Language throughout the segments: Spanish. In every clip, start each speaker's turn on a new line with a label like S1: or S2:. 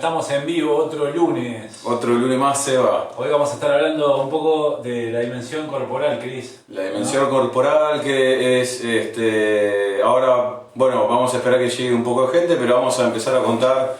S1: estamos en vivo, otro lunes.
S2: Otro lunes más, Seba.
S1: Hoy vamos a estar hablando un poco de la dimensión corporal, Cris.
S2: La dimensión corporal que es, ahora, bueno, vamos a esperar que llegue un poco de gente, pero vamos a empezar a contar,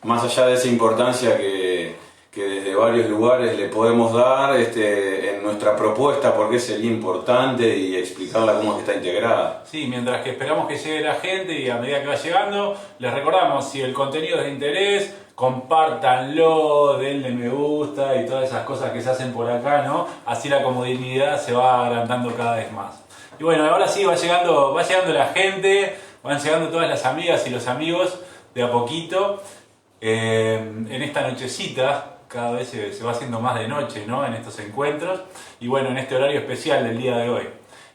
S2: más allá de esa importancia que desde varios lugares le podemos dar en nuestra propuesta, porque sería importante y explicarla cómo es que está integrada.
S1: Sí, mientras que esperamos que llegue la gente y a medida que va llegando, les recordamos, si el contenido es de interés, compártanlo, denle me gusta y todas esas cosas que se hacen por acá, ¿no? Así la comunidad se va agrandando cada vez más. Y bueno, ahora sí va llegando la gente, van llegando todas las amigas y los amigos de a poquito. En esta nochecita, cada vez se va haciendo más de noche, ¿no? En estos encuentros. Y bueno, en este horario especial del día de hoy.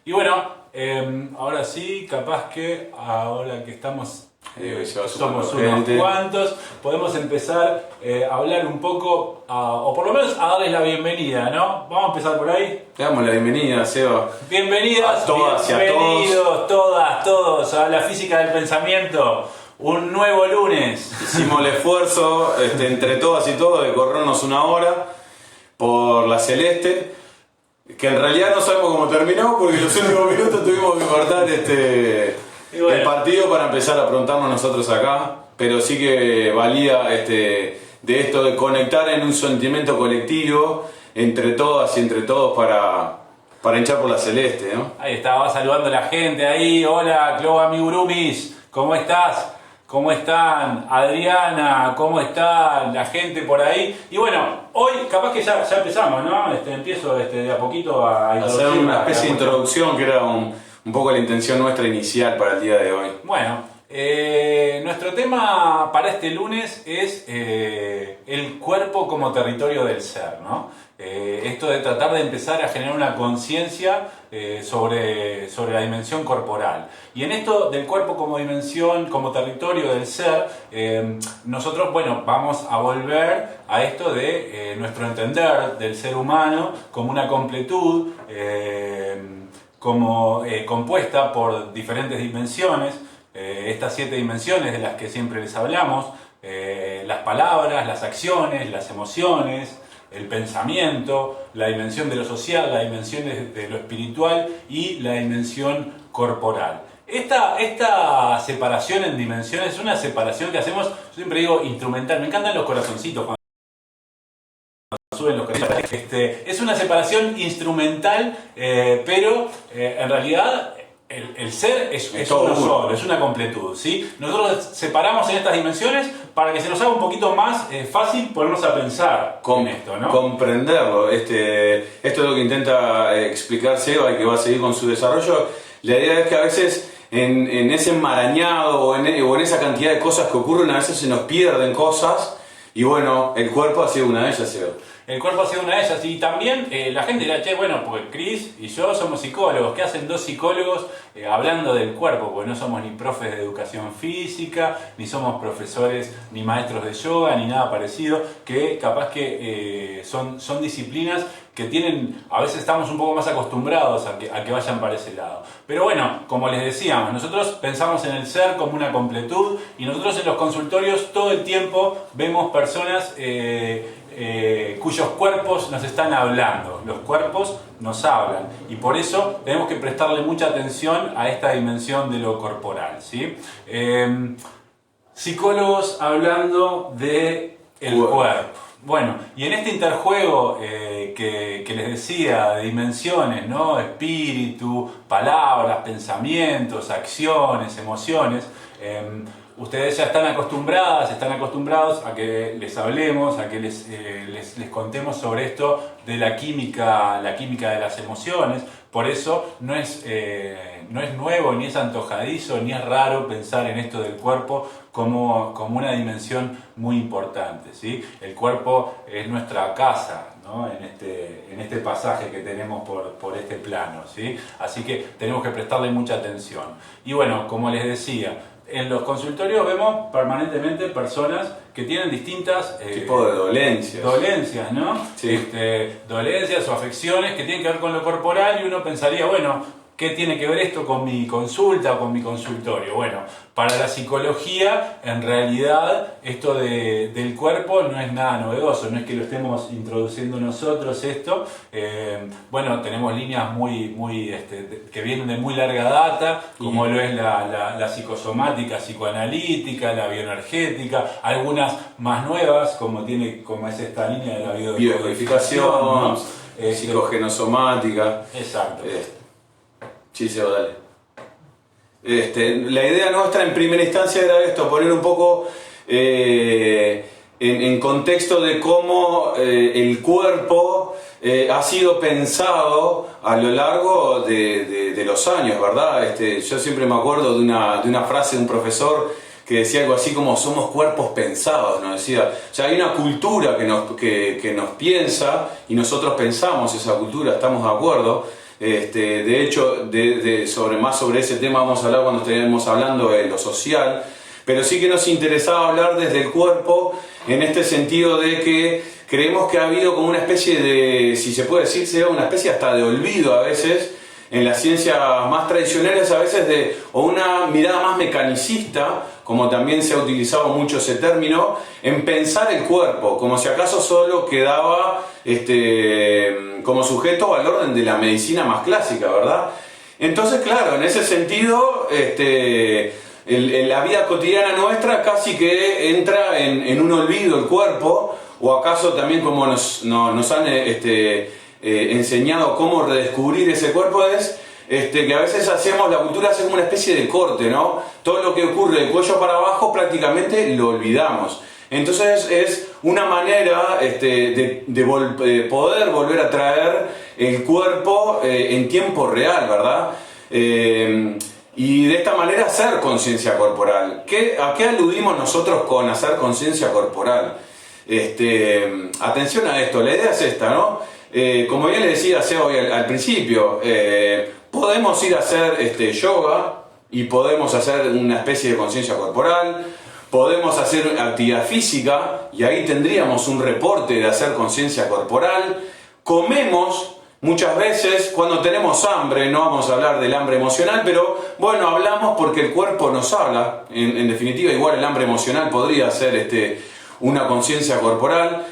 S1: Y bueno, ahora sí, capaz que ahora que estamos... somos unos cuantos, podemos empezar a hablar un poco, o por lo menos a darles la bienvenida, ¿no? Vamos a empezar por ahí.
S2: Le damos la bienvenida, Seba.
S1: Bienvenidas,
S2: a todas
S1: bienvenidos, todos a la física del pensamiento. Un nuevo lunes.
S2: Hicimos el esfuerzo entre todas y todos de corrernos una hora por la Celeste, que en realidad no sabemos cómo terminó porque los últimos minutos tuvimos que cortar el partido para empezar a preguntarnos nosotros acá, pero sí que valía de esto de conectar en un sentimiento colectivo entre todas y entre todos para hinchar por la Celeste, ¿no?
S1: Ahí estaba saludando a la gente ahí. Hola, Clova Migurumis, ¿cómo estás? ¿Cómo están? Adriana, ¿cómo está la gente por ahí? Y bueno, hoy capaz que ya empezamos, ¿no? Empiezo de a poquito a
S2: hacer una especie de introducción que era un poco la intención nuestra inicial para el día de hoy.
S1: Bueno, nuestro tema para este lunes es el cuerpo como territorio del ser, ¿no? Esto de tratar de empezar a generar una conciencia sobre la dimensión corporal. Y en esto del cuerpo como dimensión, como territorio del ser, nosotros, bueno, vamos a volver a esto de nuestro entender del ser humano como una completud, compuesta por diferentes dimensiones, estas 7 dimensiones de las que siempre les hablamos, las palabras, las acciones, las emociones, el pensamiento, la dimensión de lo social, la dimensión de lo espiritual y la dimensión corporal. Esta separación en dimensiones es una separación que hacemos, yo siempre digo, instrumental. Me encantan los corazoncitos cuando suben los corazoncitos. Es una separación instrumental, pero en realidad el ser es uno solo, es una completud, ¿sí? Nosotros separamos en estas dimensiones para que se nos haga un poquito más fácil ponernos a pensar con esto, ¿no?
S2: Comprenderlo. Esto es lo que intenta explicar Seba y que va a seguir con su desarrollo. La idea es que a veces en ese enmarañado o en esa cantidad de cosas que ocurren, a veces se nos pierden cosas y bueno, el cuerpo ha sido una de ellas, Seba.
S1: El cuerpo ha sido una de ellas y también la gente dirá, che, bueno, porque Cris y yo somos psicólogos. ¿Qué hacen 2 psicólogos hablando del cuerpo? Porque no somos ni profes de educación física, ni somos profesores, ni maestros de yoga, ni nada parecido, que capaz que son disciplinas que tienen, a veces estamos un poco más acostumbrados a que vayan para ese lado. Pero bueno, como les decíamos, nosotros pensamos en el ser como una completud y nosotros en los consultorios todo el tiempo vemos personas cuyos cuerpos nos están hablando, los cuerpos nos hablan y por eso tenemos que prestarle mucha atención a esta dimensión de lo corporal, ¿sí? Psicólogos hablando de el cuerpo. Bueno, y en este interjuego que les decía de dimensiones, ¿no? Espíritu, palabras, pensamientos, acciones, emociones, ustedes ya están acostumbrados a que les hablemos, a que les contemos sobre esto de la química de las emociones. Por eso no es nuevo, ni es antojadizo, ni es raro pensar en esto del cuerpo como una dimensión muy importante, ¿sí? El cuerpo es nuestra casa, ¿no? En este pasaje que tenemos por este plano, ¿sí? Así que tenemos que prestarle mucha atención. Y bueno, como les decía, en los consultorios vemos permanentemente personas que tienen distintas
S2: tipo de dolencias,
S1: ¿no?
S2: Sí.
S1: Dolencias o afecciones que tienen que ver con lo corporal y uno pensaría, bueno, ¿qué tiene que ver esto con mi consulta o con mi consultorio? Bueno, para la psicología, en realidad, esto del cuerpo no es nada novedoso, no es que lo estemos introduciendo nosotros esto. Bueno, tenemos líneas que vienen de muy larga data, como lo es la psicosomática, psicoanalítica, la bioenergética, algunas más nuevas, como es esta línea de la
S2: biodecodificación, ¿no? Psicogenosomática.
S1: Exacto.
S2: Sí, Seba, dale. La idea nuestra en primera instancia era esto, poner un poco en contexto de cómo el cuerpo ha sido pensado a lo largo de los años, ¿verdad? Yo siempre me acuerdo de una frase de un profesor que decía algo así como somos cuerpos pensados, nos decía. O sea, hay una cultura que nos piensa y nosotros pensamos esa cultura, estamos de acuerdo. De hecho, más sobre ese tema vamos a hablar cuando estemos hablando de lo social, pero sí que nos interesaba hablar desde el cuerpo en este sentido de que creemos que ha habido como una especie de, si se puede decir, una especie hasta de olvido a veces en las ciencias más tradicionales, a veces o una mirada más mecanicista, como también se ha utilizado mucho ese término, en pensar el cuerpo, como si acaso solo quedaba como sujeto al orden de la medicina más clásica, ¿verdad? Entonces, claro, en ese sentido, la vida cotidiana nuestra casi que entra en un olvido el cuerpo, o acaso también como nos han enseñado cómo redescubrir ese cuerpo es que a veces la cultura hace como una especie de corte, ¿no? Todo lo que ocurre del cuello para abajo prácticamente lo olvidamos. Entonces es una manera de poder volver a traer el cuerpo en tiempo real, ¿verdad? Y de esta manera hacer conciencia corporal. ¿A qué aludimos nosotros con hacer conciencia corporal? Atención a esto, la idea es esta, ¿no? Como bien le decía a Seba hoy al principio, podemos ir a hacer yoga y podemos hacer una especie de conciencia corporal, podemos hacer actividad física y ahí tendríamos un reporte de hacer conciencia corporal. Comemos muchas veces cuando tenemos hambre, no vamos a hablar del hambre emocional, pero bueno, hablamos porque el cuerpo nos habla. En definitiva, igual el hambre emocional podría ser una conciencia corporal,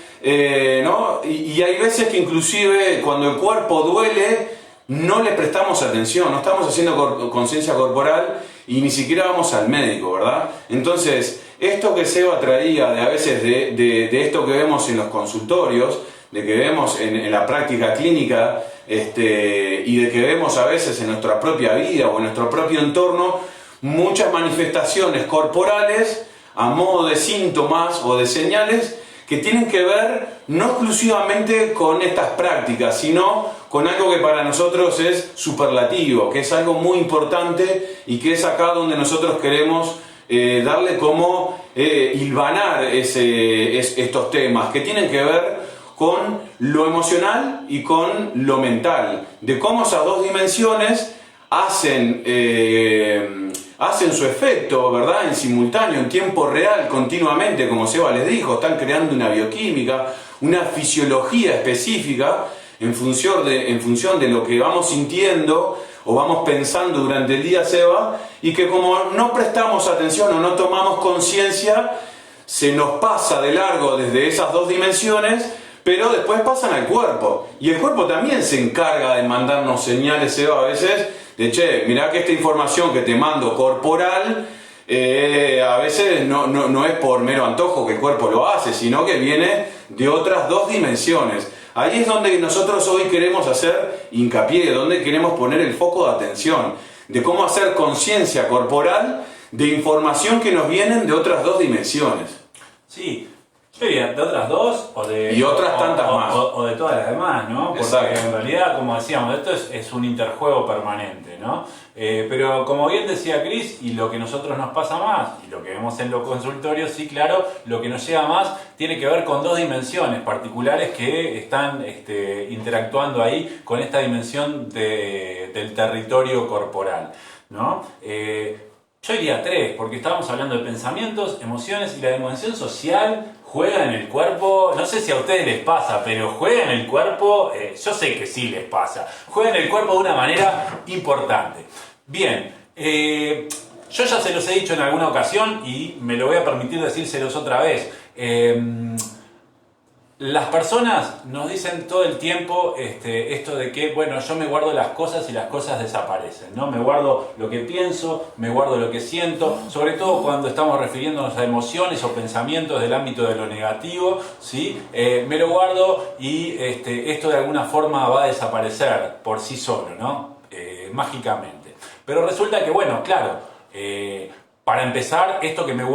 S2: ¿no? Y hay veces que inclusive cuando el cuerpo duele no le prestamos atención, no estamos haciendo conciencia corporal y ni siquiera vamos al médico, ¿verdad? Entonces, esto que Seba traía a veces de esto que vemos en los consultorios, de que vemos en la práctica clínica y de que vemos a veces en nuestra propia vida o en nuestro propio entorno, muchas manifestaciones corporales a modo de síntomas o de señales que tienen que ver no exclusivamente con estas prácticas, sino con algo que para nosotros es superlativo, que es algo muy importante y que es acá donde nosotros queremos darle como hilvanar estos temas que tienen que ver con lo emocional y con lo mental, de cómo esas dos dimensiones hacen su efecto, ¿verdad? En simultáneo, en tiempo real, continuamente, como Seba les dijo, están creando una bioquímica, una fisiología específica en función de lo que vamos sintiendo o vamos pensando durante el día, Seba, y que como no prestamos atención o no tomamos conciencia, se nos pasa de largo desde esas dos dimensiones, pero después pasan al cuerpo. Y el cuerpo también se encarga de mandarnos señales, Seba, a veces, de che, mirá que esta información que te mando corporal, a veces no es por mero antojo que el cuerpo lo hace, sino que viene de otras dos dimensiones. Ahí es donde nosotros hoy queremos hacer hincapié, donde queremos poner el foco de atención, de cómo hacer conciencia corporal de información que nos vienen de otras dos dimensiones.
S1: Sí, yo diría de otras dos
S2: y otras tantas más.
S1: O de todas las demás, ¿no? Porque
S2: exacto.
S1: En realidad, como decíamos, esto es un interjuego permanente, ¿no? Pero como bien decía Cris, y lo que a nosotros nos pasa más, y lo que vemos en los consultorios, sí, claro, lo que nos llega más tiene que ver con dos dimensiones particulares que están interactuando ahí con esta dimensión del territorio corporal, ¿no? Yo diría tres, porque estábamos hablando de pensamientos, emociones y la dimensión social juega en el cuerpo, no sé si a ustedes les pasa, pero juega en el cuerpo, yo sé que sí les pasa, juega en el cuerpo de una manera importante. Bien, yo ya se los he dicho en alguna ocasión y me lo voy a permitir decírselos otra vez. Las personas nos dicen todo el tiempo esto de que, bueno, yo me guardo las cosas y las cosas desaparecen, ¿no? Me guardo lo que pienso, me guardo lo que siento, sobre todo cuando estamos refiriéndonos a emociones o pensamientos del ámbito de lo negativo, ¿sí? Me lo guardo y esto de alguna forma va a desaparecer por sí solo, ¿no? Mágicamente. Pero resulta que, bueno, claro, para empezar, esto que me lo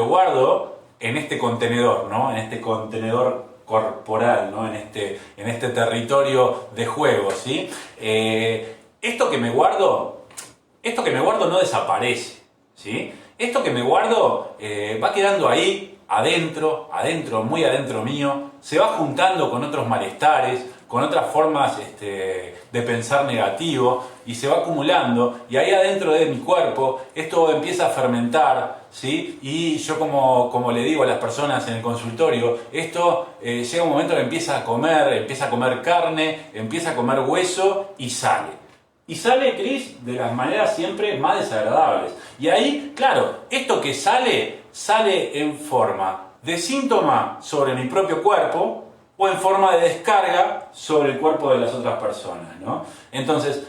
S1: guardo en este contenedor, ¿no? En este contenedor corporal, ¿no? En este territorio de juego, ¿sí? Esto que me guardo no desaparece, ¿sí? Esto que me guardo va quedando ahí, adentro, muy adentro mío, se va juntando con otros malestares, con otras formas de pensar negativo y se va acumulando y ahí adentro de mi cuerpo esto empieza a fermentar, ¿sí? Y yo como le digo a las personas en el consultorio, esto llega un momento que empieza a comer carne, empieza a comer hueso y sale. Y sale, Cris, de las maneras siempre más desagradables. Y ahí, claro, esto que sale en forma de síntoma sobre mi propio cuerpo, o en forma de descarga sobre el cuerpo de las otras personas, ¿no? Entonces,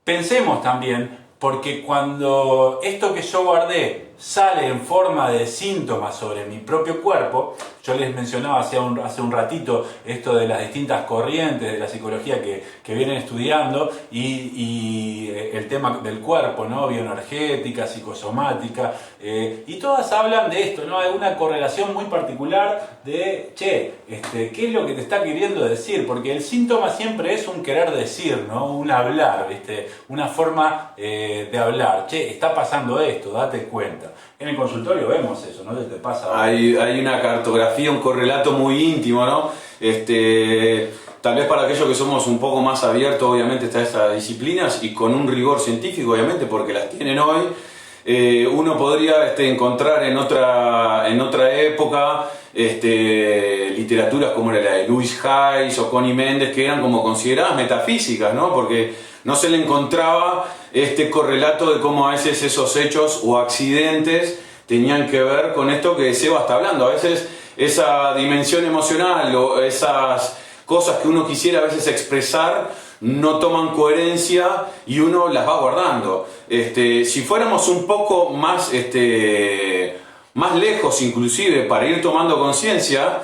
S1: pensemos también, porque cuando esto que yo guardé sale en forma de síntomas sobre mi propio cuerpo, yo les mencionaba hace un ratito esto de las distintas corrientes de la psicología que vienen estudiando y el tema del cuerpo, ¿no? Bioenergética, psicosomática, y todas hablan de esto, ¿no? Hay una correlación muy particular de, ¿qué es lo que te está queriendo decir? Porque el síntoma siempre es un querer decir, ¿no? Un hablar, ¿viste? Una forma de hablar. Está pasando esto, date cuenta. En el consultorio vemos eso, ¿no? ¿Te pasa?
S2: Hay una cartografía, un correlato muy íntimo, ¿no? Tal vez para aquellos que somos un poco más abiertos, obviamente, a estas disciplinas y con un rigor científico, obviamente, porque las tienen hoy. Uno podría encontrar en otra época literaturas como la de Louis Hayes o Connie Méndez, que eran como consideradas metafísicas, ¿no? Porque no se le encontraba este correlato de cómo a veces esos hechos o accidentes tenían que ver con esto que Seba está hablando. A veces esa dimensión emocional o esas cosas que uno quisiera a veces expresar no toman coherencia y uno las va guardando. Si fuéramos un poco más lejos inclusive para ir tomando conciencia,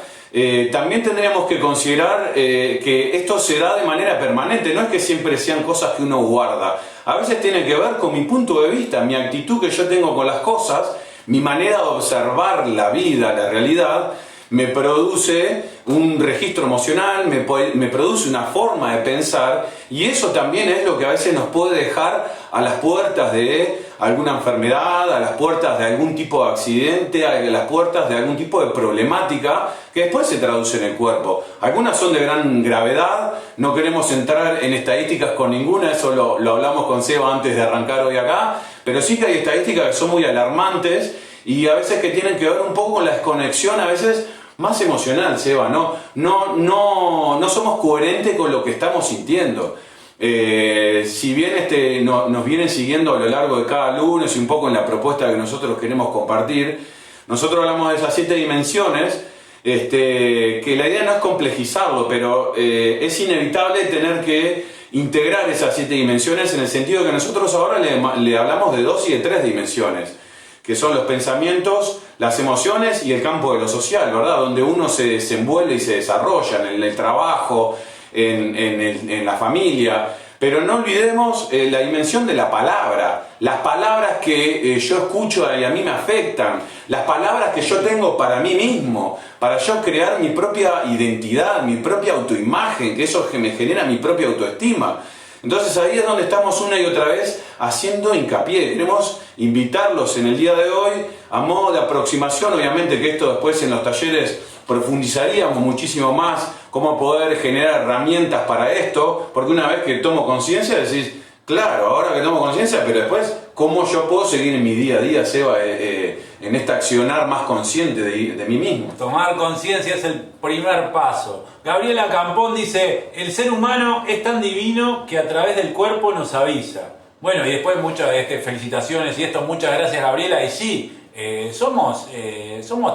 S2: también tendríamos que considerar que esto se da de manera permanente, no es que siempre sean cosas que uno guarda. A veces tiene que ver con mi punto de vista, mi actitud que yo tengo con las cosas, mi manera de observar la vida, la realidad, me produce un registro emocional, me produce una forma de pensar, y eso también es lo que a veces nos puede dejar a las puertas de alguna enfermedad, a las puertas de algún tipo de accidente, a las puertas de algún tipo de problemática que después se traduce en el cuerpo. Algunas son de gran gravedad, no queremos entrar en estadísticas con ninguna, eso lo hablamos con Seba antes de arrancar hoy acá, pero sí que hay estadísticas que son muy alarmantes y a veces que tienen que ver un poco con la desconexión, a veces más emocional, Seba, no somos coherentes con lo que estamos sintiendo. Si bien nos vienen siguiendo a lo largo de cada lunes y un poco en la propuesta que nosotros queremos compartir, nosotros hablamos de esas 7 dimensiones, que la idea no es complejizarlo, pero es inevitable tener que integrar esas 7 dimensiones en el sentido que nosotros ahora le hablamos de 2 y de 3 dimensiones, que son los pensamientos, las emociones y el campo de lo social, ¿verdad? Donde uno se desenvuelve y se desarrolla en el trabajo, en la familia. Pero no olvidemos la dimensión de la palabra, las palabras que yo escucho y a mí me afectan, las palabras que yo tengo para mí mismo, para yo crear mi propia identidad, mi propia autoimagen, que eso me genera mi propia autoestima. Entonces ahí es donde estamos una y otra vez haciendo hincapié. Queremos invitarlos en el día de hoy a modo de aproximación, obviamente que esto después en los talleres profundizaríamos muchísimo más cómo poder generar herramientas para esto, porque una vez que tomo conciencia decís, claro, ahora que tomo conciencia, pero después, cómo yo puedo seguir en mi día a día, Seba, en este accionar más consciente de mí mismo.
S1: Tomar conciencia es el primer paso. Gabriela Campón dice, el ser humano es tan divino que a través del cuerpo nos avisa. Bueno, y después muchas felicitaciones y esto, muchas gracias Gabriela, y sí, somos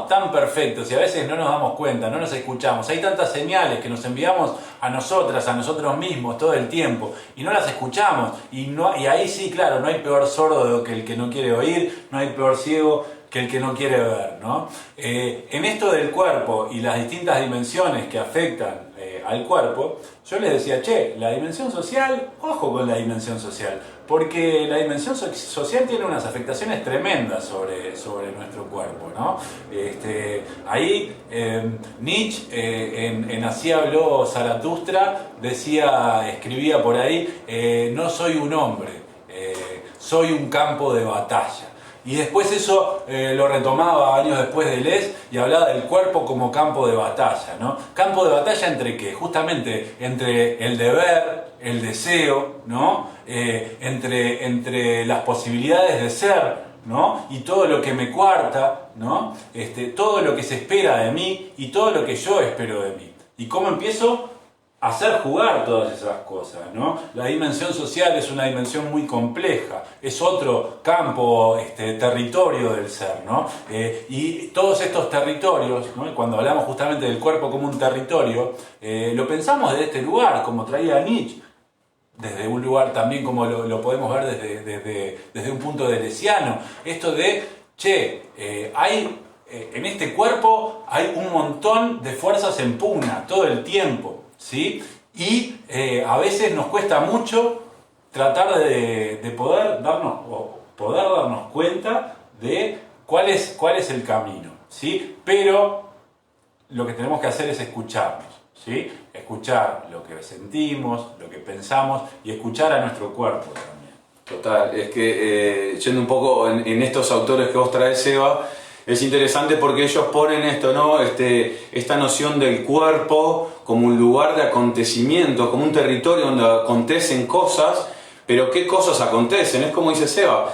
S1: tan perfectos y a veces no nos damos cuenta, no nos escuchamos. Hay tantas señales que nos enviamos a nosotras, a nosotros mismos todo el tiempo y no las escuchamos. Y ahí sí, claro, no hay peor sordo que el que no quiere oír, no hay peor ciego que el que no quiere ver, ¿no? En esto del cuerpo y las distintas dimensiones que afectan al cuerpo, yo les decía, la dimensión social, ojo con la dimensión social, porque la dimensión social tiene unas afectaciones tremendas sobre nuestro cuerpo, ¿no? Ahí Nietzsche, en Así habló Zaratustra, escribía por ahí, no soy un hombre, soy un campo de batalla. Y después eso lo retomaba años después de Deleuze y hablaba del cuerpo como campo de batalla, ¿no? ¿Campo de batalla entre qué? Justamente entre el deber, el deseo, ¿no? Entre las posibilidades de ser, ¿no? Y todo lo que me coarta, ¿no? Todo lo que se espera de mí y todo lo que yo espero de mí. ¿Y cómo empiezo? Hacer jugar todas esas cosas, ¿no? La dimensión social es una dimensión muy compleja, es otro campo, territorio del ser, ¿no? Y todos estos territorios, ¿no? Cuando hablamos justamente del cuerpo como un territorio, lo pensamos desde este lugar, como traía Nietzsche, desde un lugar también como lo podemos ver desde un punto deleuziano, esto de, en este cuerpo hay un montón de fuerzas en pugna todo el tiempo, ¿sí? Y a veces nos cuesta mucho tratar de poder darnos cuenta de cuál es el camino, ¿sí? Pero lo que tenemos que hacer es escucharnos, ¿sí? Escuchar lo que sentimos, lo que pensamos y escuchar a nuestro cuerpo también.
S2: Total, es que yendo un poco en estos autores que vos traes, Eva, es interesante porque ellos ponen esto, ¿no? Esta noción del cuerpo como un lugar de acontecimiento, como un territorio donde acontecen cosas, pero ¿qué cosas acontecen? Es como dice Seba,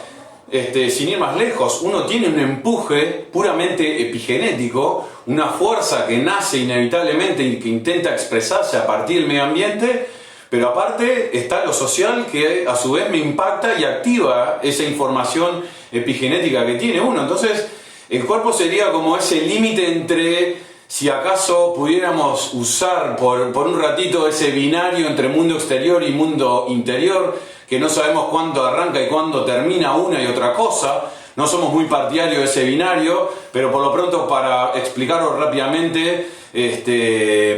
S2: sin ir más lejos, uno tiene un empuje puramente epigenético, una fuerza que nace inevitablemente y que intenta expresarse a partir del medio ambiente, pero aparte está lo social que a su vez me impacta y activa esa información epigenética que tiene uno. Entonces, el cuerpo sería como ese límite entre, si acaso pudiéramos usar por un ratito ese binario entre mundo exterior y mundo interior, que no sabemos cuándo arranca y cuándo termina una y otra cosa. No somos muy partidarios de ese binario, pero por lo pronto para explicarlo rápidamente,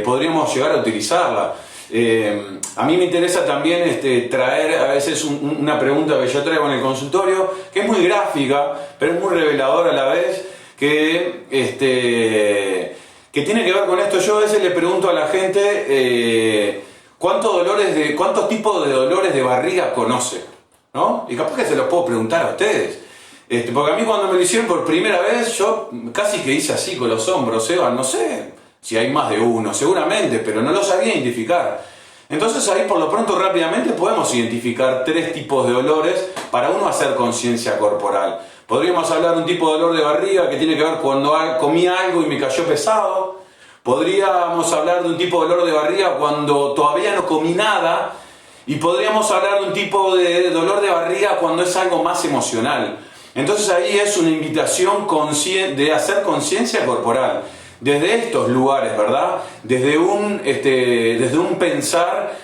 S2: podríamos llegar a utilizarla. A mí me interesa también traer a veces una pregunta que yo traigo en el consultorio, que es muy gráfica, pero es muy reveladora a la vez, que tiene que ver con esto. Yo a veces le pregunto a la gente cuántos tipos de dolores de barriga conoce, ¿no? Y capaz que se los puedo preguntar a ustedes. Porque a mí cuando me lo hicieron por primera vez, yo casi que hice así con los hombros, Eva, no sé si hay más de uno, seguramente, pero no lo sabía identificar. Entonces ahí por lo pronto rápidamente podemos identificar 3 tipos de dolores para uno hacer conciencia corporal. Podríamos hablar de un tipo de dolor de barriga que tiene que ver cuando comí algo y me cayó pesado. Podríamos hablar de un tipo de dolor de barriga cuando todavía no comí nada. Y podríamos hablar de un tipo de dolor de barriga cuando es algo más emocional. Entonces ahí es una invitación de hacer conciencia corporal. Desde estos lugares, ¿verdad? Desde un pensar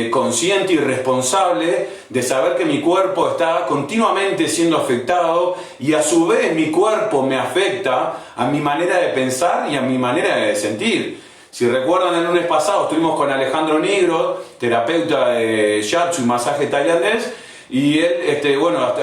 S2: consciente y responsable de saber que mi cuerpo está continuamente siendo afectado y a su vez mi cuerpo me afecta a mi manera de pensar y a mi manera de sentir. Si recuerdan, el lunes pasado estuvimos con Alejandro Negro, terapeuta de Shiatsu y masaje tailandés, y él,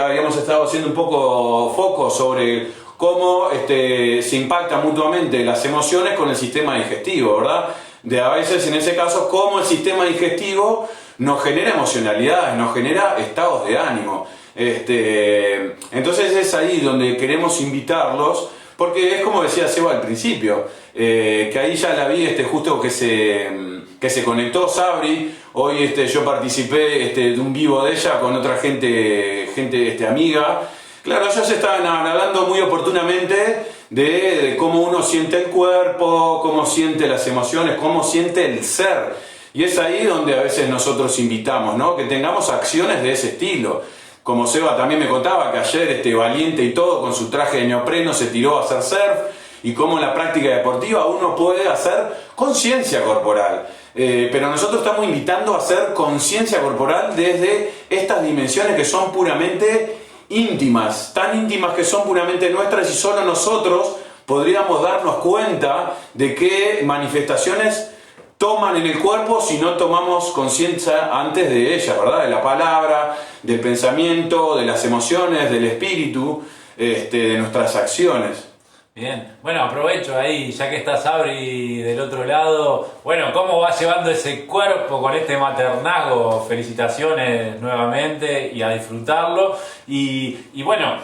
S2: habíamos estado haciendo un poco foco sobre cómo se impactan mutuamente las emociones con el sistema digestivo, ¿verdad? De a veces, en ese caso, cómo el sistema digestivo nos genera emocionalidades, nos genera estados de ánimo. Entonces es ahí donde queremos invitarlos, porque es como decía Seba al principio, que ahí ya la vi justo que se conectó Sabri. Hoy yo participé de un vivo de ella con otra gente gente amiga. Claro, ellos estaban hablando muy oportunamente de cómo uno siente el cuerpo, cómo siente las emociones, cómo siente el ser. Y es ahí donde a veces nosotros invitamos, ¿no? Que tengamos acciones de ese estilo. Como Seba también me contaba que ayer valiente y todo, con su traje de neopreno se tiró a hacer surf, y cómo en la práctica deportiva uno puede hacer conciencia corporal. Pero nosotros estamos invitando a hacer conciencia corporal desde estas dimensiones que son puramente íntimas, tan íntimas que son puramente nuestras, y solo nosotros podríamos darnos cuenta de qué manifestaciones toman en el cuerpo si no tomamos conciencia antes de ellas, ¿verdad? De la palabra, del pensamiento, de las emociones, del espíritu, de nuestras acciones.
S1: Bien, bueno, aprovecho ahí, ya que está Sabri del otro lado. Bueno, ¿cómo va llevando ese cuerpo con este maternazgo? Felicitaciones nuevamente y a disfrutarlo. Y bueno,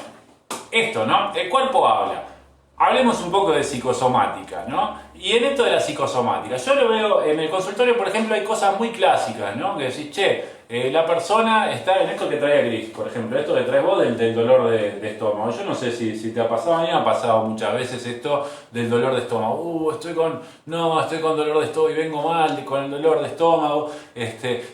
S1: esto, ¿no? El cuerpo habla. Hablemos un poco de psicosomática, ¿no? Y en esto de la psicosomática, yo lo veo en el consultorio, por ejemplo, hay cosas muy clásicas, ¿no? Que decís, la persona está en esto que trae a Gris, por ejemplo, esto que traes vos del dolor de estómago. Yo no sé si te ha pasado, a mí me ha pasado muchas veces esto del dolor de estómago. Estoy con dolor de estómago y vengo mal con el dolor de estómago.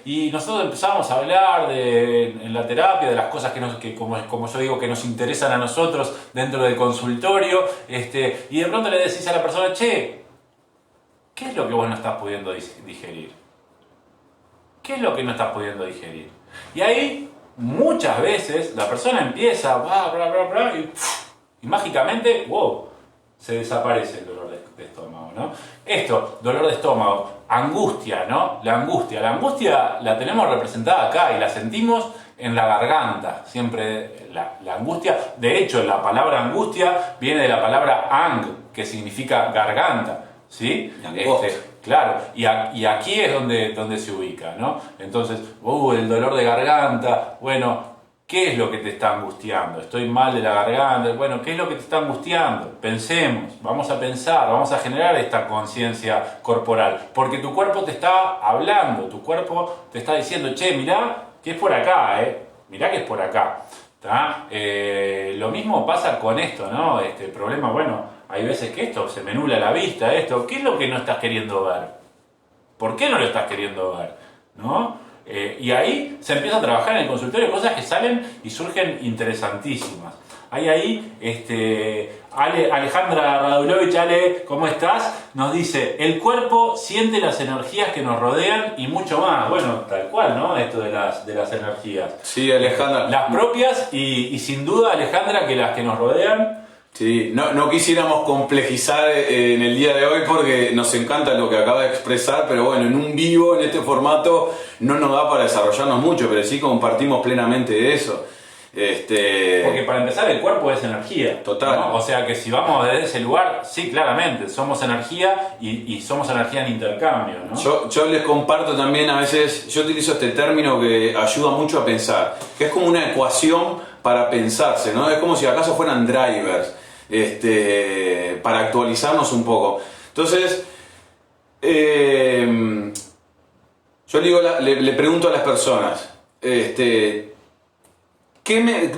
S1: Y nosotros empezamos a hablar en la terapia de las cosas que como yo digo, que nos interesan a nosotros dentro del consultorio. Y de pronto le decís a la persona, ¿qué es lo que vos no estás pudiendo digerir? ¿Qué es lo que no estás pudiendo digerir? Y ahí, muchas veces, la persona empieza, y mágicamente, se desaparece el dolor de estómago, ¿no? Dolor de estómago, angustia, ¿no? La angustia la tenemos representada acá y la sentimos en la garganta, siempre la angustia. De hecho, la palabra angustia viene de la palabra ang, que significa garganta, ¿sí? Claro, y aquí es donde se ubica, ¿no? Entonces, el dolor de garganta, bueno, ¿qué es lo que te está angustiando? Estoy mal de la garganta, bueno, ¿qué es lo que te está angustiando? Pensemos, vamos a pensar, vamos a generar esta conciencia corporal, porque tu cuerpo te está hablando, tu cuerpo te está diciendo, mirá que es por acá, mirá que es por acá. Lo mismo pasa con esto, ¿no? Este problema, hay veces que se me nubla la vista, ¿qué es lo que no estás queriendo ver? ¿Por qué no lo estás queriendo ver? ¿No? Y ahí se empieza a trabajar en el consultorio cosas que salen y surgen interesantísimas. Alejandra Radulovich, Ale, ¿cómo estás? Nos dice, el cuerpo siente las energías que nos rodean y mucho más. Bueno, tal cual, ¿no? Esto de las energías.
S2: Sí, Alejandra.
S1: Las propias y sin duda, Alejandra, que las que nos rodean.
S2: Sí, no quisiéramos complejizar en el día de hoy porque nos encanta lo que acaba de expresar, pero bueno, en un vivo, en este formato, no nos da para desarrollarnos mucho, pero sí compartimos plenamente de eso.
S1: Porque para empezar el cuerpo es energía.
S2: Total.
S1: ¿No? O sea que si vamos desde ese lugar, sí, claramente, somos energía y somos energía en intercambio, ¿no?
S2: Yo les comparto también a veces, yo utilizo este término que ayuda mucho a pensar, que es como una ecuación para pensarse, ¿no? Es como si acaso fueran drivers, para actualizarnos un poco. Entonces, yo le pregunto a las personas,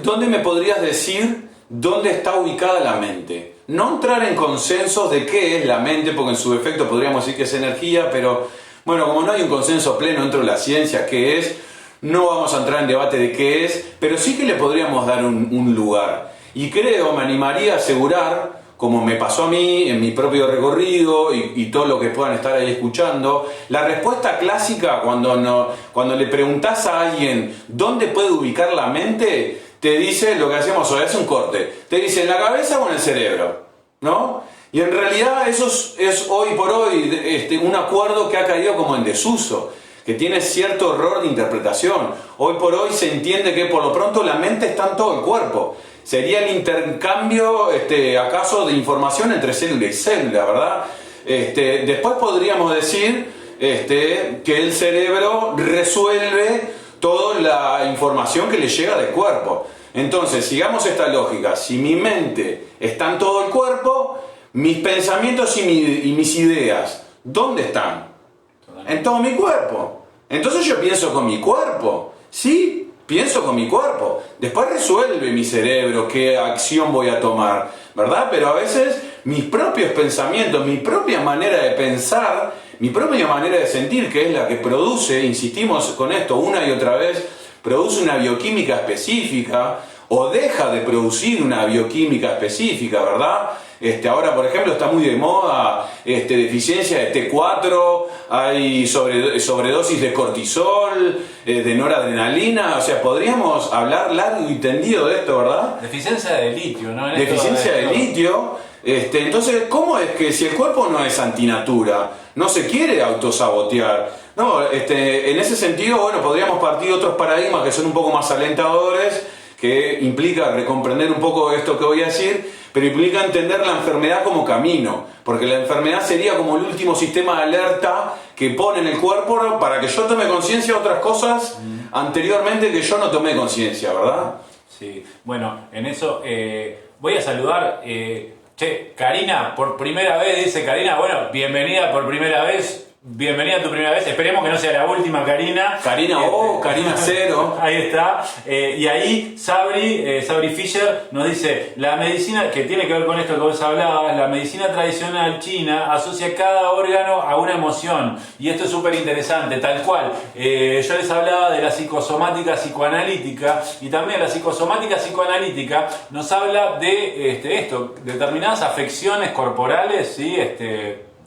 S2: ¿dónde me podrías decir dónde está ubicada la mente? No entrar en consensos de qué es la mente, porque en su efecto podríamos decir que es energía, pero bueno, como no hay un consenso pleno dentro de la ciencia qué es, no vamos a entrar en debate de qué es, pero sí que le podríamos dar un lugar. Y me animaría a asegurar, como me pasó a mí en mi propio recorrido y todo lo que puedan estar ahí escuchando, la respuesta clásica cuando le preguntás a alguien dónde puede ubicar la mente, te dice lo que hacemos hoy, es un corte, te dice en la cabeza o en el cerebro, ¿no? Y en realidad eso es hoy por hoy un acuerdo que ha caído como en desuso, que tiene cierto error de interpretación. Hoy por hoy se entiende que por lo pronto la mente está en todo el cuerpo. Sería el intercambio, acaso, de información entre célula y célula, ¿verdad? Después podríamos decir que el cerebro resuelve toda la información que le llega del cuerpo. Entonces, sigamos esta lógica. Si mi mente está en todo el cuerpo, mis pensamientos y mis ideas, ¿dónde están? En todo mi cuerpo. Entonces yo pienso con mi cuerpo, ¿sí? pienso con mi cuerpo. Después resuelve mi cerebro qué acción voy a tomar, ¿verdad? Pero a veces mis propios pensamientos, mi propia manera de pensar, mi propia manera de sentir, que es la que produce, insistimos con esto una y otra vez, produce una bioquímica específica o deja de producir una bioquímica específica, ¿verdad? Ahora, por ejemplo, está muy de moda deficiencia de T4, hay sobredosis de cortisol, de noradrenalina, o sea, podríamos hablar largo y tendido de esto, ¿verdad?
S1: Deficiencia de litio, ¿no?
S2: Deficiencia de litio. Entonces, ¿cómo es que si el cuerpo no es antinatura, no se quiere autosabotear? No, en ese sentido, bueno, podríamos partir de otros paradigmas que son un poco más alentadores, que implica recomprender un poco esto que voy a decir, pero implica entender la enfermedad como camino, porque la enfermedad sería como el último sistema de alerta que pone en el cuerpo para que yo tome conciencia de otras cosas anteriormente que yo no tomé conciencia, ¿verdad?
S1: Sí, bueno, en eso voy a saludar, Karina, por primera vez, dice Karina, bueno, bienvenida por primera vez. Bienvenida a tu primera vez, esperemos que no sea la última, Karina.
S2: Karina O, Karina Cero.
S1: Ahí está. Y ahí Sabri Fisher nos dice, la medicina, que tiene que ver con esto que vos hablabas, la medicina tradicional china asocia cada órgano a una emoción. Y esto es súper interesante, tal cual. Yo les hablaba de la psicosomática psicoanalítica, y también la psicosomática psicoanalítica nos habla de esto, determinadas afecciones corporales, ¿sí?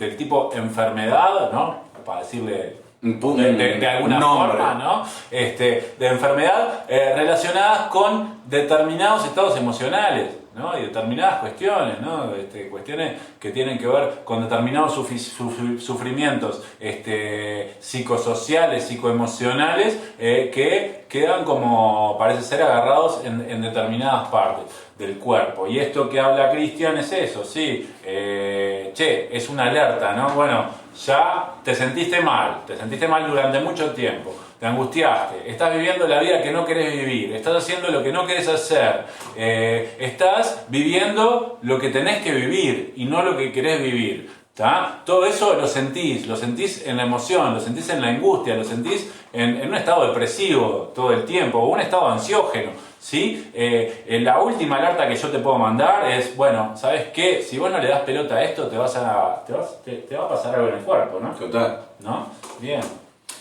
S1: Del tipo enfermedad, ¿no? Para decirle de alguna forma, ¿no? De enfermedad relacionadas con determinados estados emocionales, ¿no? Y determinadas cuestiones, ¿no? Cuestiones que tienen que ver con determinados sufrimientos psicosociales, psicoemocionales, que quedan como, parece ser, agarrados en determinadas partes del cuerpo. Y esto que habla Cristian es eso, sí, es una alerta, ¿no? Bueno, ya te sentiste mal durante mucho tiempo, te angustiaste, estás viviendo la vida que no querés vivir, estás haciendo lo que no querés hacer, estás viviendo lo que tenés que vivir y no lo que querés vivir. ¿Tá? Todo eso lo sentís en la emoción, lo sentís en la angustia, lo sentís en un estado depresivo todo el tiempo, o un estado ansiógeno, ¿sí? La última alerta que yo te puedo mandar es, bueno, ¿sabes qué? Si vos no le das pelota a esto, te va a pasar algo en el cuerpo, ¿no?
S2: Total.
S1: ¿No? Bien.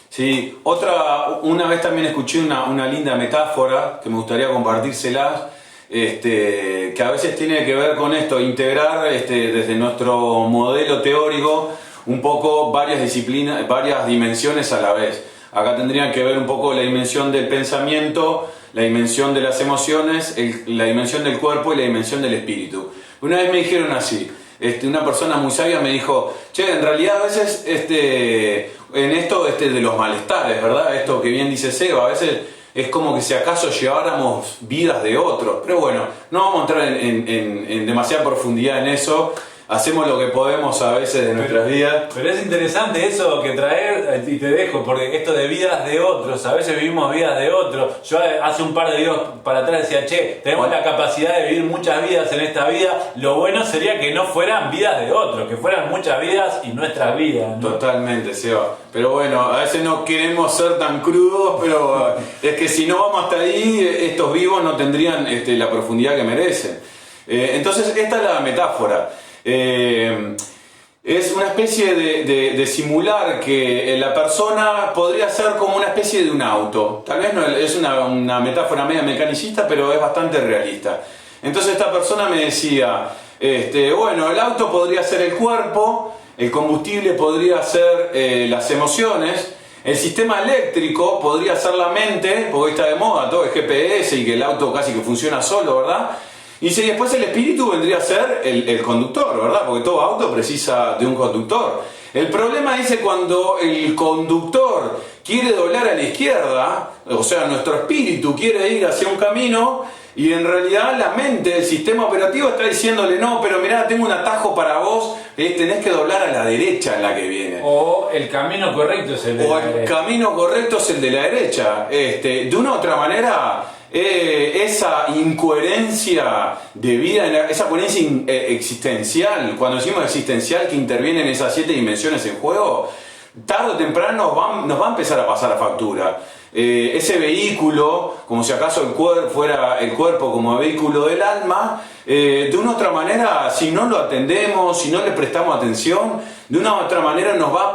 S2: Sí, una vez también escuché una linda metáfora que me gustaría compartírselas, que a veces tiene que ver con esto, integrar desde nuestro modelo teórico un poco varias disciplinas, varias dimensiones a la vez. Acá tendrían que ver un poco la dimensión del pensamiento, la dimensión de las emociones, la dimensión del cuerpo y la dimensión del espíritu. Una vez me dijeron así, una persona muy sabia me dijo, en realidad a veces en esto de los malestares, ¿verdad? Esto que bien dice Seba, a veces es como que si acaso lleváramos vidas de otros. Pero bueno, no vamos a entrar en demasiada profundidad en eso. Hacemos lo que podemos a veces de nuestras vidas.
S1: Pero es interesante eso que traer, y te dejo, porque esto de vidas de otros, a veces vivimos vidas de otros. Yo hace un par de videos para atrás decía, tenemos la capacidad de vivir muchas vidas en esta vida, lo bueno sería que no fueran vidas de otros, que fueran muchas vidas y nuestras vidas, ¿no?
S2: Totalmente, Seba. Pero bueno, a veces no queremos ser tan crudos, pero es que si no vamos hasta ahí, estos vivos no tendrían la profundidad que merecen. Entonces, esta es la metáfora. Es una especie de simular que la persona podría ser como una especie de un auto. Tal vez no es una metáfora media mecanicista, pero es bastante realista. Entonces esta persona me decía, bueno, el auto podría ser el cuerpo, el combustible podría ser las emociones, el sistema eléctrico podría ser la mente, porque hoy está de moda todo el GPS y que el auto casi que funciona solo, ¿verdad? Y si después el espíritu vendría a ser el conductor, ¿verdad? Porque todo auto precisa de un conductor. El problema dice cuando el conductor quiere doblar a la izquierda, o sea, nuestro espíritu quiere ir hacia un camino y en realidad la mente, el sistema operativo está diciéndole no, pero mirá, tengo un atajo para vos, tenés que doblar a la derecha en la que viene.
S1: O el camino correcto es el de la derecha.
S2: O el camino correcto es el de la derecha. De una u otra manera, esa incoherencia de vida, esa coherencia existencial, cuando decimos existencial que intervienen esas 7 dimensiones en juego, tarde o temprano nos va a empezar a pasar a factura. ese vehículo, como si acaso fuera el cuerpo como vehículo del alma, de una u otra manera, si no lo atendemos, si no le prestamos atención, de una u otra manera nos va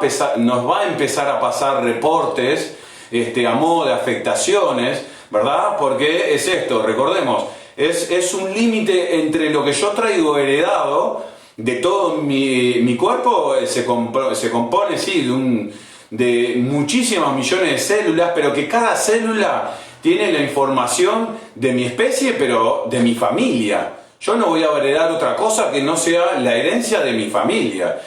S2: a empezar a pasar reportes a modo de afectaciones, ¿verdad? Porque es esto, recordemos, es un límite entre lo que yo traigo heredado de todo mi cuerpo, se compone, sí, de muchísimos millones de células, pero que cada célula tiene la información de mi especie, pero de mi familia. Yo no voy a heredar otra cosa que no sea la herencia de mi familia.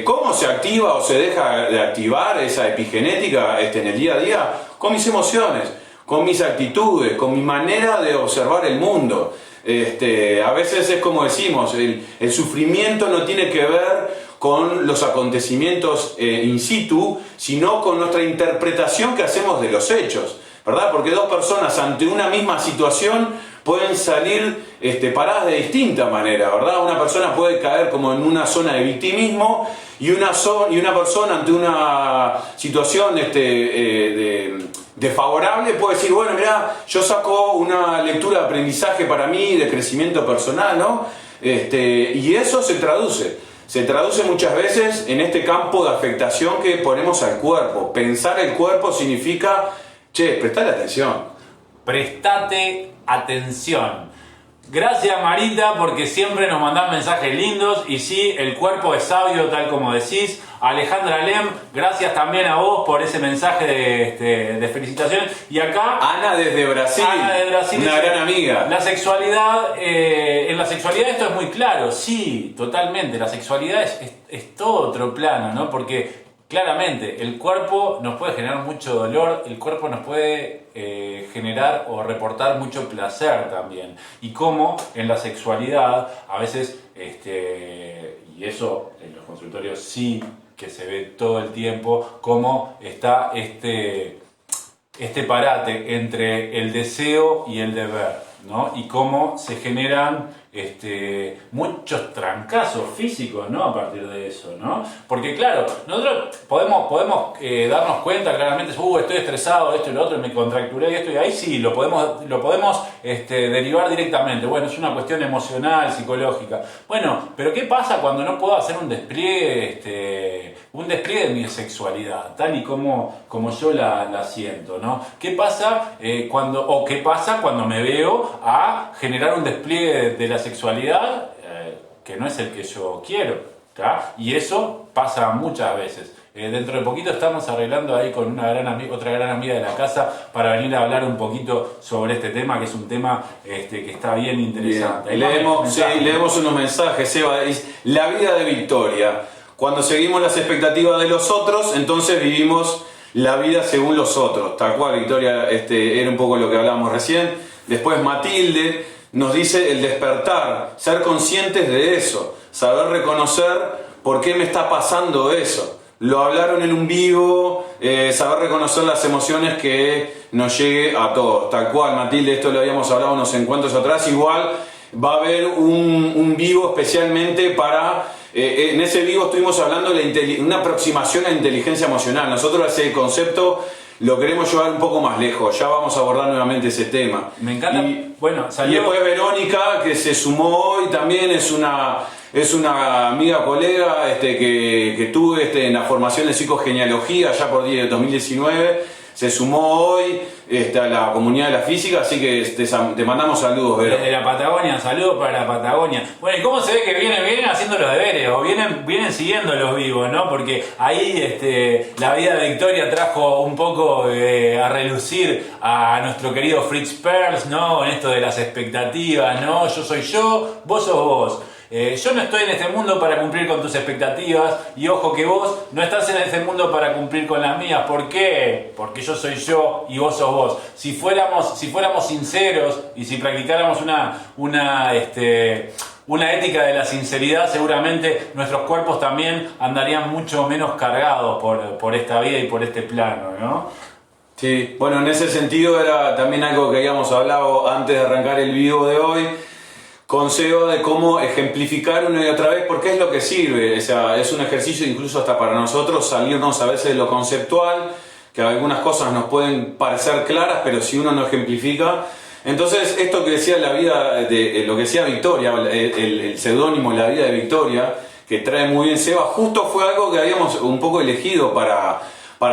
S2: ¿Cómo se activa o se deja de activar esa epigenética en el día a día? Con mis emociones, con mis actitudes, con mi manera de observar el mundo. A veces es como decimos, el sufrimiento no tiene que ver con los acontecimientos in situ, sino con nuestra interpretación que hacemos de los hechos, ¿verdad? Porque dos personas ante una misma situación pueden salir paradas de distinta manera, ¿verdad? Una persona puede caer como en una zona de victimismo y una persona ante una situación desfavorable puede decir, bueno, mirá, yo saco una lectura de aprendizaje para mí, de crecimiento personal, ¿no? Y eso se traduce muchas veces en este campo de afectación que ponemos al cuerpo. Pensar el cuerpo significa, prestale atención.
S1: Prestate atención. Gracias, Marita, porque siempre nos mandan mensajes lindos y sí, el cuerpo es sabio, tal como decís. Alejandra Lem, gracias también a vos por ese mensaje de felicitaciones. Y acá
S2: Ana desde Brasil, una gran amiga.
S1: La sexualidad, en la sexualidad esto es muy claro, sí, totalmente. La sexualidad es todo otro plano, ¿no? Porque claramente el cuerpo nos puede generar mucho dolor, el cuerpo nos puede generar o reportar mucho placer también. Y como en la sexualidad a veces, y eso en los consultorios sí que se ve todo el tiempo, cómo está este parate entre el deseo y el deber, ¿no? Y cómo se generan muchos trancazos físicos, ¿no? A partir de eso, ¿no? Porque claro, nosotros podemos darnos cuenta claramente, estoy estresado, esto y lo otro, y me contracturé esto, y ahí sí, lo podemos derivar directamente. Bueno, es una cuestión emocional, psicológica. Bueno, pero ¿qué pasa cuando no puedo hacer un despliegue de mi sexualidad, tal y como yo la siento, ¿no? ¿Qué pasa cuando me veo a generar un despliegue de la sexualidad que no es el que yo quiero, ¿tá? Y eso pasa muchas veces. Dentro de poquito estamos arreglando ahí con otra gran amiga de la casa para venir a hablar un poquito sobre este tema, que es un tema que está bien interesante.
S2: Leemos unos mensajes, Eva, dice, la vida de Victoria. Cuando seguimos las expectativas de los otros, entonces vivimos la vida según los otros. Tal cual, Victoria, era un poco lo que hablábamos recién. Después Matilde nos dice el despertar, ser conscientes de eso, saber reconocer por qué me está pasando eso. Lo hablaron en un vivo, saber reconocer las emociones que nos llegue a todos. Tal cual, Matilde, esto lo habíamos hablado unos encuentros atrás. Igual va a haber un vivo especialmente para... en ese vivo estuvimos hablando de una aproximación a la inteligencia emocional. Nosotros ese concepto lo queremos llevar un poco más lejos. Ya vamos a abordar nuevamente ese tema.
S1: Me encanta.
S2: Y después Verónica, que se sumó hoy, también es una amiga, colega que tuve en la formación de psicogenealogía ya por 2019. Se sumó hoy a la comunidad de la física, así que te mandamos saludos, Vero.
S1: Desde la Patagonia, saludos para la Patagonia. Bueno, ¿y cómo se ve que vienen haciendo los deberes o vienen siguiendo los vivos, ¿no? Porque ahí la vida de Victoria trajo un poco a relucir a nuestro querido Fritz Perls, ¿no? En esto de las expectativas, ¿no? Yo soy yo, vos sos vos. Yo no estoy en este mundo para cumplir con tus expectativas y ojo que vos no estás en este mundo para cumplir con las mías. ¿Por qué? Porque yo soy yo y vos sos vos. Si fuéramos sinceros y si practicáramos una ética de la sinceridad, seguramente nuestros cuerpos también andarían mucho menos cargados por esta vida y por este plano, ¿no?
S2: Sí, bueno, en ese sentido era también algo que habíamos hablado antes de arrancar el video de hoy. Consejo de cómo ejemplificar una y otra vez, porque es lo que sirve. O sea, es un ejercicio incluso hasta para nosotros salirnos a veces de lo conceptual, que algunas cosas nos pueden parecer claras, pero si uno no ejemplifica. Entonces, esto que decía la vida de lo que decía Victoria, el seudónimo La vida de Victoria, que trae muy bien Seba, justo fue algo que habíamos un poco elegido para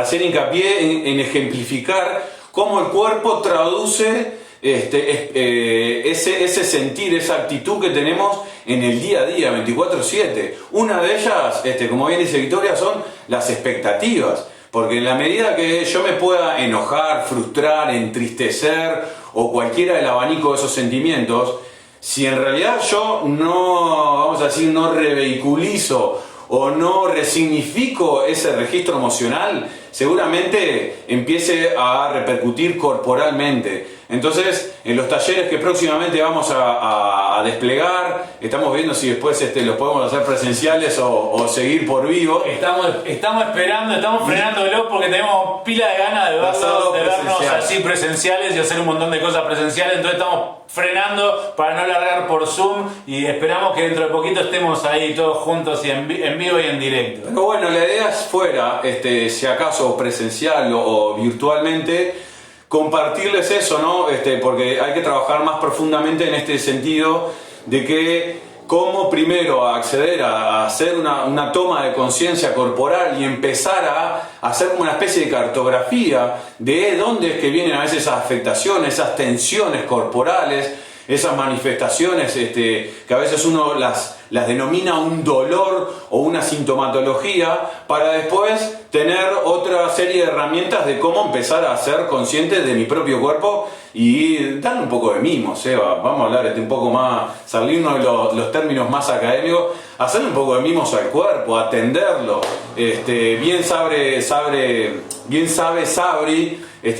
S2: hacer hincapié en ejemplificar cómo el cuerpo traduce ese sentir, esa actitud que tenemos en el día a día, 24/7. Una de ellas, como bien dice Victoria, son las expectativas. Porque en la medida que yo me pueda enojar, frustrar, entristecer o cualquiera del abanico de esos sentimientos, si en realidad yo no, vamos a decir, no revehiculizo o no resignifico ese registro emocional, seguramente empiece a repercutir corporalmente. Entonces, en los talleres que próximamente vamos a desplegar, estamos viendo si después los podemos hacer presenciales o seguir por vivo.
S1: Estamos esperando, estamos frenándolo porque tenemos pila de ganas de vernos así presenciales y hacer un montón de cosas presenciales. Entonces estamos frenando para no largar por Zoom y esperamos que dentro de poquito estemos ahí todos juntos y en vivo y en directo.
S2: Pero bueno, la idea es fuera, si acaso presencial o virtualmente, compartirles eso, ¿no? Porque hay que trabajar más profundamente en este sentido de que cómo primero acceder a hacer una toma de conciencia corporal y empezar a hacer como una especie de cartografía de dónde es que vienen a veces esas afectaciones, esas tensiones corporales, esas manifestaciones que a veces uno las denomina un dolor o una sintomatología, para después tener otra serie de herramientas de cómo empezar a ser consciente de mi propio cuerpo y darle un poco de mimo, Seba. Vamos a hablar un poco más, salirnos de los términos más académicos, hacerle un poco de mimos al cuerpo, atenderlo. Bien sabe Sabri,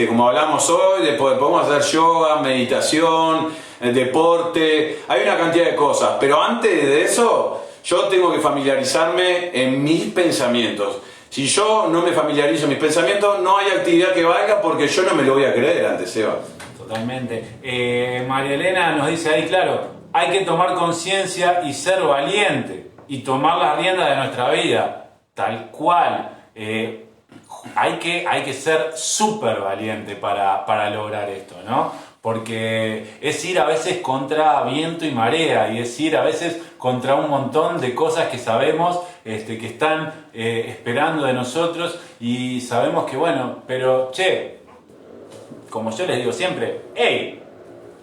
S2: como hablamos hoy, después podemos hacer yoga, meditación, deporte, hay una cantidad de cosas, pero antes de eso yo tengo que familiarizarme en mis pensamientos. Si yo no me familiarizo en mis pensamientos, no hay actividad que valga porque yo no me lo voy a creer antes, Seba.
S1: Totalmente. María Elena nos dice ahí, claro, hay que tomar conciencia y ser valiente y tomar las riendas de nuestra vida, tal cual. Hay que ser súper valiente para lograr esto, ¿no? Porque es ir a veces contra viento y marea y es ir a veces contra un montón de cosas que sabemos que están esperando de nosotros y sabemos que bueno, pero che, como yo les digo siempre, hey,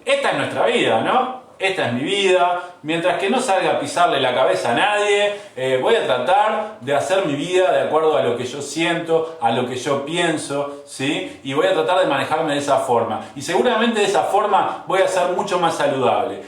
S1: esta es nuestra vida, ¿no? Esta es mi vida, mientras que no salga a pisarle la cabeza a nadie, voy a tratar de hacer mi vida de acuerdo a lo que yo siento, a lo que yo pienso, ¿sí? Y voy a tratar de manejarme de esa forma. Y seguramente de esa forma voy a ser mucho más saludable.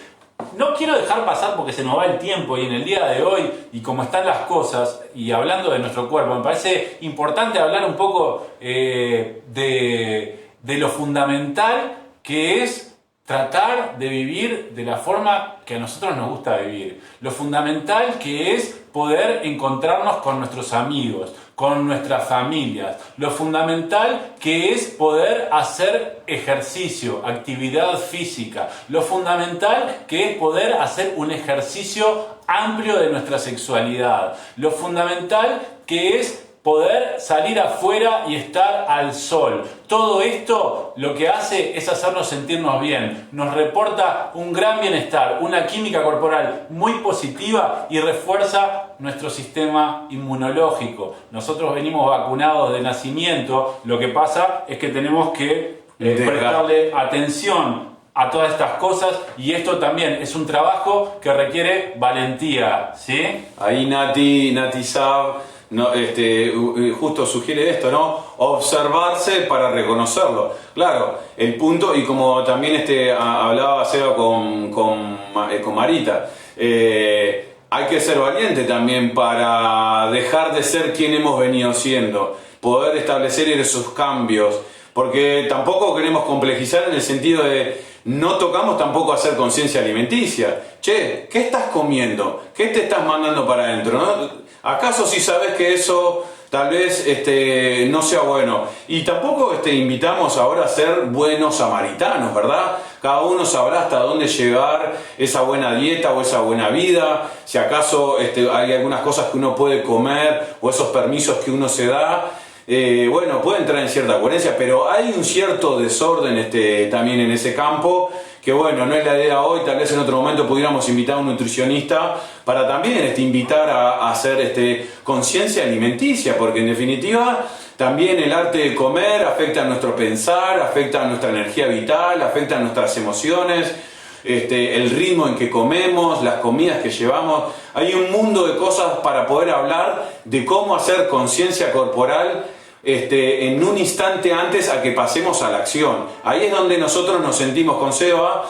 S1: No quiero dejar pasar porque se nos va el tiempo y en el día de hoy, y como están las cosas, y hablando de nuestro cuerpo, me parece importante hablar un poco de lo fundamental que es tratar de vivir de la forma que a nosotros nos gusta vivir. Lo fundamental que es poder encontrarnos con nuestros amigos, con nuestras familias. Lo fundamental que es poder hacer ejercicio, actividad física. Lo fundamental que es poder hacer un ejercicio amplio de nuestra sexualidad. Lo fundamental que es poder salir afuera y estar al sol. Todo esto lo que hace es hacernos sentirnos bien. Nos reporta un gran bienestar, una química corporal muy positiva y refuerza nuestro sistema inmunológico. Nosotros venimos vacunados de nacimiento. Lo que pasa es que tenemos que prestarle atención a todas estas cosas y esto también es un trabajo que requiere valentía, ¿sí?
S2: Ahí Nati Saab justo sugiere esto, ¿no? Observarse para reconocerlo. Claro, el punto, y como también hablaba Seba con Marita, hay que ser valiente también para dejar de ser quien hemos venido siendo, poder establecer esos cambios, porque tampoco queremos complejizar en el sentido de no tocamos tampoco hacer conciencia alimenticia. Che, ¿qué estás comiendo? ¿Qué te estás mandando para adentro? ¿No? ¿Acaso si sabes que eso tal vez no sea bueno? Y tampoco invitamos ahora a ser buenos samaritanos, ¿verdad? Cada uno sabrá hasta dónde llegar esa buena dieta o esa buena vida, si acaso hay algunas cosas que uno puede comer o esos permisos que uno se da. bueno, puede entrar en cierta coherencia, pero hay un cierto desorden también en ese campo, que bueno, no es la idea hoy, tal vez en otro momento pudiéramos invitar a un nutricionista para también invitar a hacer conciencia alimenticia, porque en definitiva también el arte de comer afecta a nuestro pensar, afecta a nuestra energía vital, afecta a nuestras emociones, el ritmo en que comemos, las comidas que llevamos. Hay un mundo de cosas para poder hablar de cómo hacer conciencia corporal en un instante antes a que pasemos a la acción. Ahí es donde nosotros nos sentimos con Seba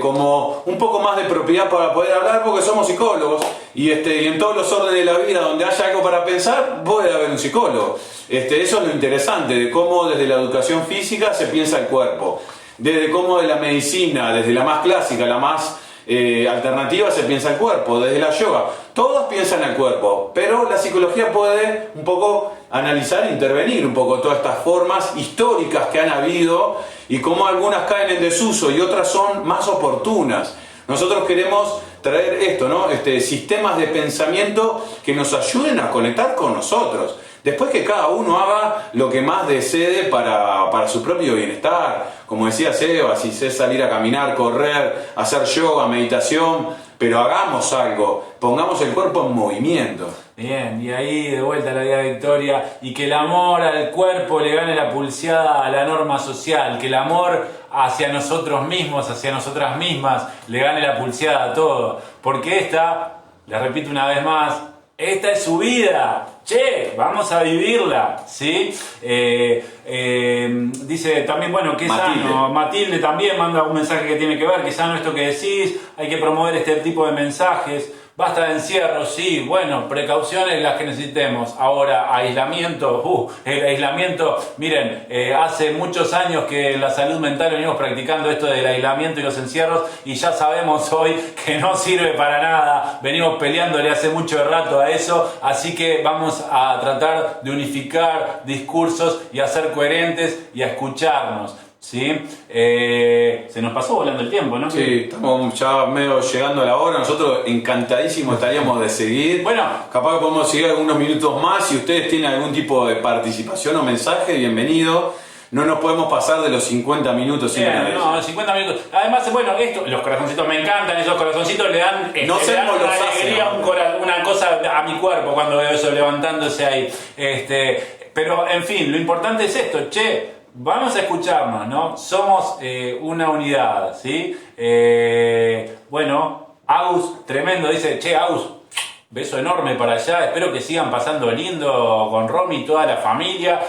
S2: como un poco más de propiedad para poder hablar, porque somos psicólogos y en todos los órdenes de la vida donde haya algo para pensar puede haber un psicólogo. Eso es lo interesante de cómo desde la educación física se piensa el cuerpo, desde cómo de la medicina, desde la más clásica, la más alternativa, se piensa el cuerpo, desde la yoga. Todos piensan el cuerpo, pero la psicología puede un poco analizar e intervenir un poco todas estas formas históricas que han habido y cómo algunas caen en desuso y otras son más oportunas. Nosotros queremos traer esto, ¿no? Sistemas de pensamiento que nos ayuden a conectar con nosotros. Después que cada uno haga lo que más desee para su propio bienestar. Como decía Seba, si es salir a caminar, correr, hacer yoga, meditación, pero hagamos algo, pongamos el cuerpo en movimiento.
S1: Bien, y ahí de vuelta a la vida Victoria, y que el amor al cuerpo le gane la pulseada a la norma social, que el amor hacia nosotros mismos, hacia nosotras mismas, le gane la pulseada a todo, porque esta, le repito una vez más, esta es su vida, che, vamos a vivirla, ¿sí? Dice también, bueno, qué sano, Matilde también manda un mensaje que tiene que ver, qué sano esto que decís, hay que promover este tipo de mensajes. Basta de encierro, sí, bueno, precauciones las que necesitemos. Ahora, aislamiento, el aislamiento, miren, hace muchos años que en la salud mental venimos practicando esto del aislamiento y los encierros y ya sabemos hoy que no sirve para nada. Venimos peleándole hace mucho rato a eso, así que vamos a tratar de unificar discursos y a ser coherentes y a escucharnos. ¿Sí? Se nos pasó volando el tiempo, ¿no?
S2: Sí, estamos ya medio llegando a la hora. Nosotros encantadísimos estaríamos de seguir.
S1: Bueno,
S2: capaz que podemos seguir algunos minutos más. Si ustedes tienen algún tipo de participación o mensaje, bienvenido. No nos podemos pasar de los 50 minutos.
S1: No, 50 minutos. Además, bueno, los corazoncitos me encantan. Esos corazoncitos le dan,
S2: no
S1: le dan una alegría,
S2: hacen,
S1: una cosa a mi cuerpo cuando veo eso levantándose ahí. Pero, en fin, lo importante es esto, che. Vamos a escucharnos, ¿no? Somos una unidad, ¿sí? Bueno, Agus, tremendo, dice, che, Agus, beso enorme para allá, espero que sigan pasando lindo con Romy y toda la familia,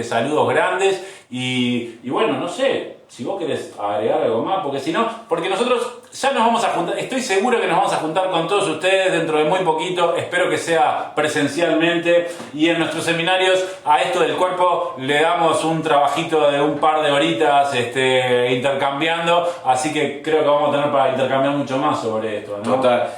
S1: saludos grandes y bueno, no sé, si vos querés agregar algo más, porque si no, porque nosotros ya nos vamos a juntar, estoy seguro que nos vamos a juntar con todos ustedes dentro de muy poquito, espero que sea presencialmente y en nuestros seminarios a esto del cuerpo le damos un trabajito de un par de horitas intercambiando, así que creo que vamos a tener para intercambiar mucho más sobre esto, ¿no?
S2: Total.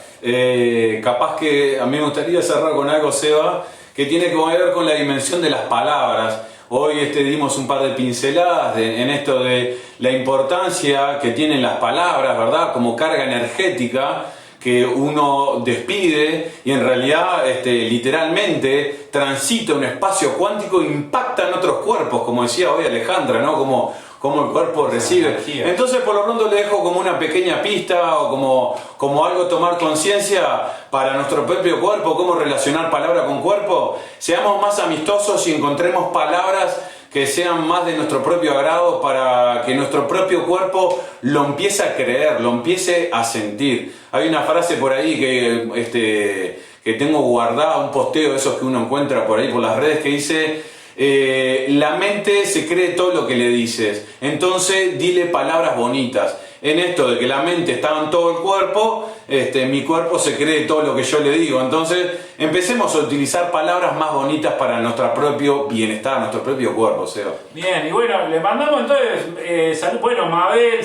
S2: Capaz que a mí me gustaría cerrar con algo, Seba, que tiene que ver con la dimensión de las palabras. Hoy dimos un par de pinceladas en esto de la importancia que tienen las palabras, ¿verdad? Como carga energética que uno despide y en realidad literalmente transita un espacio cuántico e impacta en otros cuerpos, como decía hoy Alejandra, ¿no? Como el cuerpo recibe. Entonces, por lo pronto le dejo como una pequeña pista o como algo tomar conciencia para nuestro propio cuerpo, cómo relacionar palabra con cuerpo. Seamos más amistosos y encontremos palabras que sean más de nuestro propio agrado para que nuestro propio cuerpo lo empiece a creer, lo empiece a sentir. Hay una frase por ahí que tengo guardada, un posteo de esos que uno encuentra por ahí por las redes que dice... la mente se cree todo lo que le dices, entonces dile palabras bonitas. En esto de que la mente está en todo el cuerpo, mi cuerpo se cree todo lo que yo le digo. Entonces empecemos a utilizar palabras más bonitas para nuestro propio bienestar, nuestro propio cuerpo, Seba.
S1: Bien, y bueno, le mandamos entonces bueno, Mabel,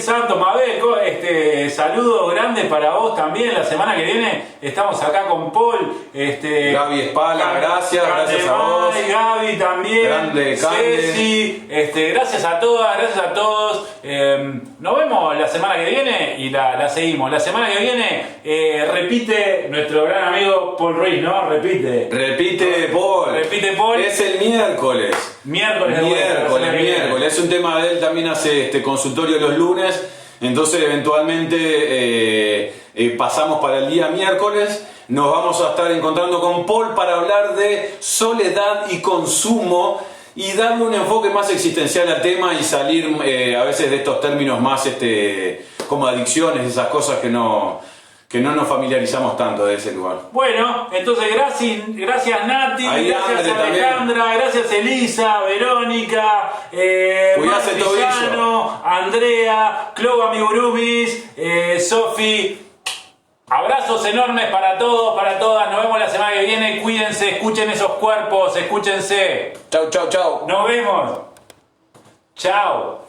S1: saludo grande para vos también. La semana que viene estamos acá con Paul,
S2: Gaby Espala, gracias a vos.
S1: Gaby también,
S2: Grande,
S1: Ceci, gracias a todas, gracias a todos. Nos vemos la semana que viene y la seguimos. La semana que viene repite nuestro gran amigo Paul Ruiz, ¿no?
S2: Repite Paul.
S1: Repite Paul.
S2: Es el miércoles.
S1: Miércoles.
S2: Es un tema de él, también hace consultorio los lunes. Entonces eventualmente pasamos para el día miércoles. Nos vamos a estar encontrando con Paul para hablar de soledad y consumo y darle un enfoque más existencial al tema y salir a veces de estos términos más como adicciones, esas cosas que no nos familiarizamos tanto de ese lugar.
S1: Bueno, entonces gracias Nati,
S2: ahí
S1: gracias Alejandra, también. Gracias Elisa, Verónica, Villano, Andrea, Clau Amigurumis, Sofi. Abrazos enormes para todos, para todas. Nos vemos la semana que viene. Cuídense, escuchen esos cuerpos, escúchense.
S2: Chau.
S1: Nos vemos. Chau.